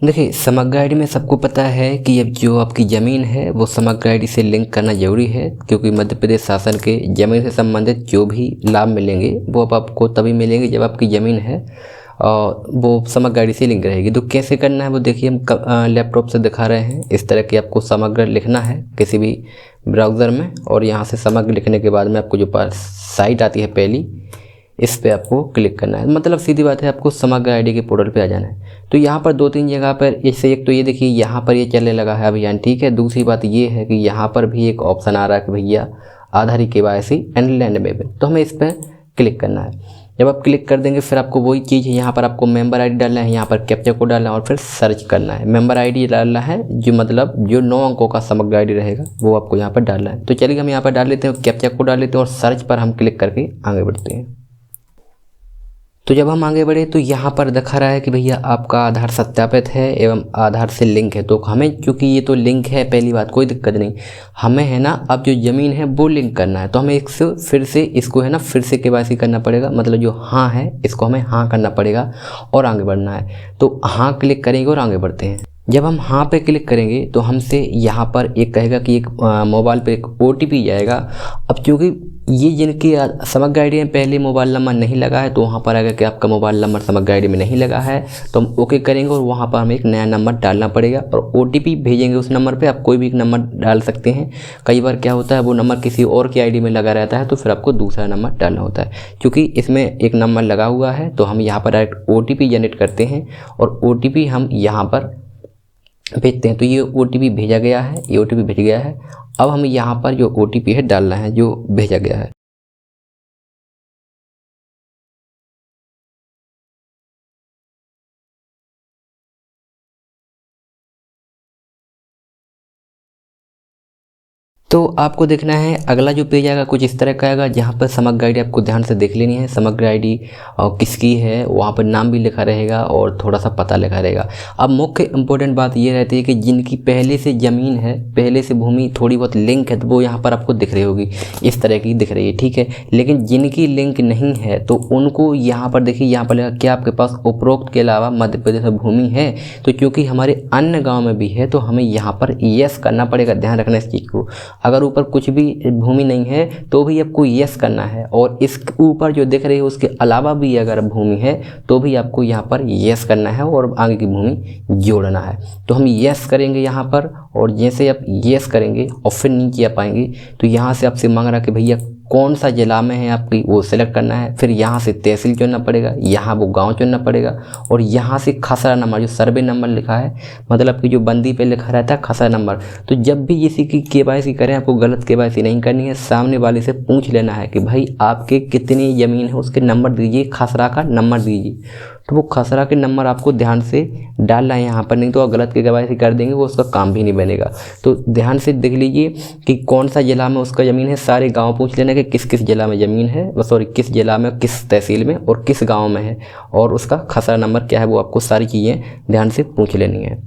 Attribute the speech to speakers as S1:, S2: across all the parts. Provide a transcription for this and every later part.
S1: देखिए, समग्र आईडी में सबको पता है कि अब जो आपकी ज़मीन है वो समग्र आईडी से लिंक करना ज़रूरी है, क्योंकि मध्य प्रदेश शासन के ज़मीन से संबंधित जो भी लाभ मिलेंगे वो अब आपको तभी मिलेंगे जब आपकी ज़मीन है और वो समग्र आईडी से लिंक रहेगी। तो कैसे करना है वो देखिए, हम लैपटॉप से दिखा रहे हैं। इस तरह की आपको समग्र लिखना है किसी भी ब्राउज़र में, और यहाँ से समग्र लिखने के बाद में आपको जो साइट आती है पहली, इस पे आपको क्लिक करना है। मतलब सीधी बात है, आपको समग्र आईडी के पोर्टल पे आ जाना है। तो यहाँ पर 2-3 जगह पर, इससे एक तो ये देखिए यहाँ पर ये चलने लगा है अभियान, ठीक है। दूसरी बात ये है कि यहाँ पर भी एक ऑप्शन आ रहा है कि भैया आधार KYC एंड लैंड पेमेंट, तो हमें इस पर क्लिक करना है। जब आप क्लिक कर देंगे फिर आपको वही चीज़ है, यहाँ पर आपको मेंबर आईडी डालना है, यहाँ पर कैप्चा कोड डालना है और फिर सर्च करना है। मेंबर आईडी डालना है जो मतलब जो 9 अंकों का समग्र आईडी रहेगा वो आपको यहाँ पर डालना है। तो चलिए हम यहाँ पर डाल लेते हैं, कैप्चा कोड डाल लेते हैं और सर्च पर हम क्लिक करके आगे बढ़ते हैं। तो जब हम आगे बढ़े तो यहाँ पर दिखा रहा है कि भैया आपका आधार सत्यापित है एवं आधार से लिंक है। तो हमें, क्योंकि ये तो लिंक है, पहली बात कोई दिक्कत नहीं, हमें है ना अब जो ज़मीन है वो लिंक करना है। तो हमें फिर से इसको है ना फिर से KYC करना पड़ेगा, मतलब जो हाँ है इसको हमें हाँ करना पड़ेगा और आगे बढ़ना है। तो हाँ क्लिक करेंगे और आगे बढ़ते हैं। जब हम हाँ पे क्लिक करेंगे तो हमसे यहाँ पर एक कहेगा कि एक मोबाइल पे एक OTP जाएगा। अब क्योंकि ये जिनकी समग्र आईडी में पहले मोबाइल नंबर नहीं लगा है तो वहाँ पर आएगा कि आपका मोबाइल नंबर समग्र आईडी में नहीं लगा है, तो हम ओके करेंगे और वहाँ पर हमें एक नया नंबर डालना पड़ेगा और OTP भेजेंगे उस नंबर पे। आप कोई भी एक नंबर डाल सकते हैं। कई बार क्या होता है वो नंबर किसी और की आईडी में लगा रहता है तो फिर आपको दूसरा नंबर डालना होता है। क्योंकि इसमें एक नंबर लगा हुआ है तो हम यहाँ पर डायरेक्ट OTP जनरेट करते हैं और OTP हम यहाँ पर भेजते हैं। तो ये OTP भेजा गया है, ये OTP भेज गया है। अब हम यहाँ पर जो OTP है डालना है जो भेजा गया है। तो आपको देखना है अगला जो पेज आएगा कुछ इस तरह का आएगा, जहाँ पर समग्र आईडी आपको ध्यान से देख लेनी है। समग्र आईडी किसकी है, वहाँ पर नाम भी लिखा रहेगा और थोड़ा सा पता लिखा रहेगा। अब मुख्य इंपॉर्टेंट बात ये रहती है कि जिनकी पहले से ज़मीन है, पहले से भूमि थोड़ी बहुत लिंक है, तो वो यहाँ पर आपको दिख रही होगी, इस तरह की दिख रही है, ठीक है। लेकिन जिनकी लिंक नहीं है तो उनको यहाँ पर देखिए, यहाँ पर क्या आपके पास उपरोक्त के अलावा मध्य प्रदेश में भूमि है। तो क्योंकि हमारे अन्य गाँव में भी है तो हमें यहाँ पर यस करना पड़ेगा। ध्यान रखना इस चीज़ को। अगर ऊपर कुछ भी भूमि नहीं है तो भी आपको यस करना है, और इस ऊपर जो दिख रही है उसके अलावा भी अगर भूमि है तो भी आपको यहाँ पर यस करना है और आगे की भूमि जोड़ना है। तो हम यस करेंगे यहाँ पर, और जैसे आप यस करेंगे और फिर नीचे आप आएंगे तो यहाँ से आपसे मांग रहा कि भैया कौन सा जिला में है आपकी, वो सेलेक्ट करना है। फिर यहाँ से तहसील चुनना पड़ेगा, यहाँ वो गांव चुनना पड़ेगा, और यहाँ से खसरा नंबर जो सर्वे नंबर लिखा है, मतलब कि जो बंदी पे लिखा रहता है खसरा नंबर। तो जब भी किसी की KYC करें आपको गलत KYC नहीं करनी है। सामने वाले से पूछ लेना है कि भाई आपके कितनी ज़मीन है, उसके नंबर दीजिए, खसरा का नंबर दीजिए। तो वो खसरा के नंबर आपको ध्यान से डालना है यहाँ पर, नहीं तो गलत KYC कर देंगे वो उसका काम भी नहीं बनेगा। तो ध्यान से देख लीजिए कि कौन सा जिला में उसका ज़मीन है। सारे गांव पूछ लेना कि किस किस जिला में ज़मीन है, सॉरी किस जिला में, किस तहसील में और किस गांव में है, और उसका खसरा नंबर क्या है, वो आपको सारी चीज़ें ध्यान से पूछ लेनी है।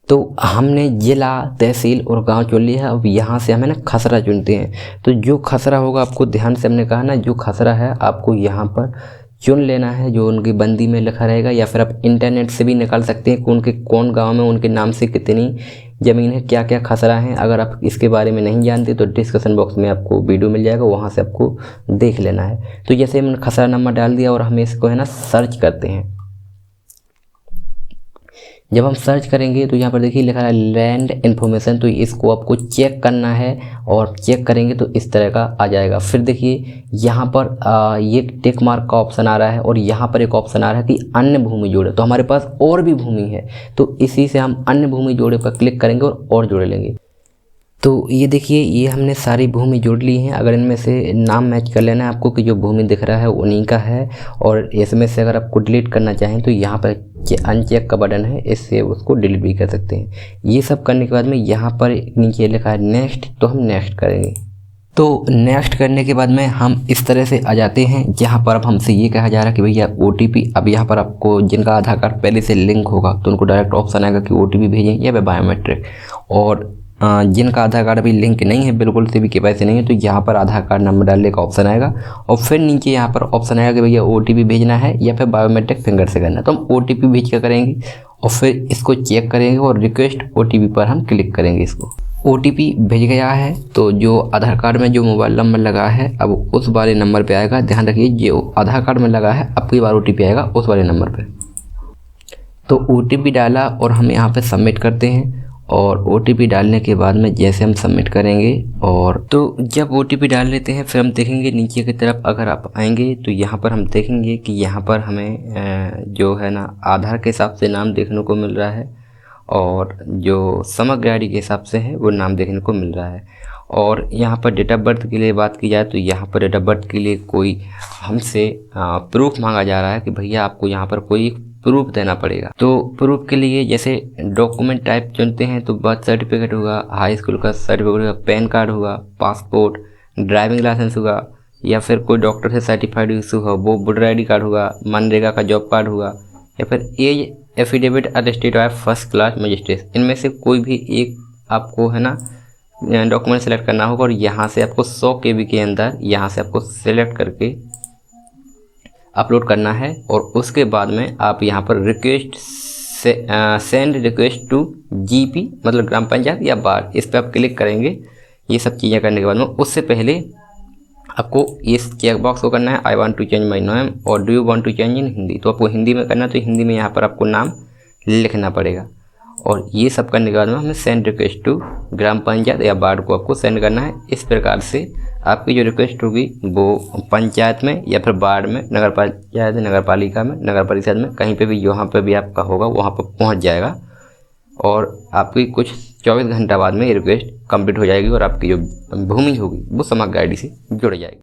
S1: तो हमने जिला, तहसील और गांव चुन लिया है। अब यहाँ से हमें ना खसरा चुनते हैं। तो जो खसरा होगा आपको ध्यान से, हमने कहा ना जो खसरा है आपको यहाँ पर चुन लेना है, जो उनकी बंदी में लिखा रहेगा, या फिर आप इंटरनेट से भी निकाल सकते हैं कि उनके कौन गांव में उनके नाम से कितनी ज़मीन है, क्या क्या खसरा है। अगर आप इसके बारे में नहीं जानते तो डिस्क्रिप्शन बॉक्स में आपको वीडियो मिल जाएगा, वहाँ से आपको देख लेना है। तो जैसे हमने खसरा नंबर डाल दिया और हम इसको है ना सर्च करते हैं। जब हम सर्च करेंगे तो यहाँ पर देखिए लिखा है लैंड इन्फॉर्मेशन, तो इसको आपको चेक करना है, और चेक करेंगे तो इस तरह का आ जाएगा। फिर देखिए यहाँ पर ये टिक मार्क का ऑप्शन आ रहा है, और यहाँ पर एक ऑप्शन आ रहा है कि अन्य भूमि जोड़े। तो हमारे पास और भी भूमि है, तो इसी से हम अन्य भूमि जोड़े पर क्लिक करेंगे और जोड़ लेंगे। तो ये देखिए ये हमने सारी भूमि जोड़ ली हैं। अगर इनमें से नाम मैच कर लेना है आपको कि जो भूमि दिख रहा है उन्हीं का है, और इसमें से अगर आपको डिलीट करना चाहें तो यहाँ पर अनचेक का बटन है, इससे उसको डिलीट भी कर सकते हैं। ये सब करने के बाद में यहाँ पर नीचे लिखा है नेक्स्ट, तो हम नेक्स्ट करेंगे। तो नेक्स्ट करने के बाद में हम इस तरह से आ जाते हैं जहाँ पर अब हमसे ये कहा जा रहा है कि भैया OTP। अब यहाँ पर आपको जिनका आधार कार्ड पहले से लिंक होगा तो उनको डायरेक्ट ऑप्शन आएगा कि OTP भेजें या बायोमेट्रिक, और जिनका आधार कार्ड अभी लिंक नहीं है, बिल्कुल से भी KYC नहीं है, तो यहाँ पर आधार कार्ड नंबर डालने का ऑप्शन आएगा, और फिर नीचे यहाँ पर ऑप्शन आएगा कि भैया OTP भेजना है या फिर बायोमेट्रिक फिंगर से करना है। तो हम OTP भेज कर करेंगे, और फिर इसको चेक करेंगे और रिक्वेस्ट OTP पर हम क्लिक करेंगे। इसको OTP भेज गया है, तो जो आधार कार्ड में जो मोबाइल नंबर लगा है अब उस वाले नंबर पे आएगा। ध्यान रखिए, जो आधार कार्ड में लगा है अब की बार OTP आएगा उस वाले नंबर पे। तो OTP डाला और हम यहाँ पे सबमिट करते हैं। और OTP डालने के बाद में जैसे हम सबमिट करेंगे, और तो जब OTP डाल लेते हैं फिर हम देखेंगे नीचे की तरफ अगर आप आएंगे तो यहाँ पर हम देखेंगे कि यहाँ पर हमें जो है ना आधार के हिसाब से नाम देखने को मिल रहा है, और जो समग्र आईडी के हिसाब से है वो नाम देखने को मिल रहा है। और यहाँ पर डेट ऑफ बर्थ के लिए बात की जाए तो यहाँ पर डेट ऑफ बर्थ के लिए कोई हमसे प्रूफ मांगा जा रहा है कि भैया आपको यहाँ पर कोई प्रूफ देना पड़ेगा। तो प्रूफ के लिए जैसे डॉक्यूमेंट टाइप चुनते हैं तो बर्थ सर्टिफिकेट होगा, हाई स्कूल का सर्टिफिकेट होगा, पैन कार्ड होगा, पासपोर्ट, ड्राइविंग लाइसेंस होगा, या फिर कोई डॉक्टर से सर्टिफाइड इशू हो वो वोटर ID कार्ड होगा, मनरेगा का जॉब कार्ड होगा, या फिर as affidavit attested by first class magistrate. इनमें से कोई भी एक आपको है ना डॉक्यूमेंट सेलेक्ट करना होगा, और यहाँ से आपको 100 KB के अंदर यहाँ से आपको सेलेक्ट करके अपलोड करना है। और उसके बाद में आप यहाँ पर request send request to GP मतलब ग्राम पंचायत या वार्ड, इस पर आप क्लिक करेंगे। ये सब चीज़ें करने के बाद में उससे पहले आपको इस चेक बॉक्स को करना है, I want to change my name और do you want to change in Hindi. तो आपको हिंदी में करना है, तो हिंदी में यहाँ पर आपको नाम लिखना पड़ेगा। और ये सब करने के बाद में हमें सेंड रिक्वेस्ट टू ग्राम पंचायत या वार्ड को आपको सेंड करना है। इस प्रकार से आपकी जो रिक्वेस्ट होगी वो पंचायत में या फिर वार्ड में, नगर पंचायत, नगर पालिका में, नगर परिषद में, कहीं पे भी जहाँ पे भी आपका होगा वहाँ पर पहुँच जाएगा। और आपकी कुछ 24 घंटा बाद में ये रिक्वेस्ट कंप्लीट हो जाएगी और आपकी जो भूमि होगी वो समग्र आईडी से जुड़ जाएगी।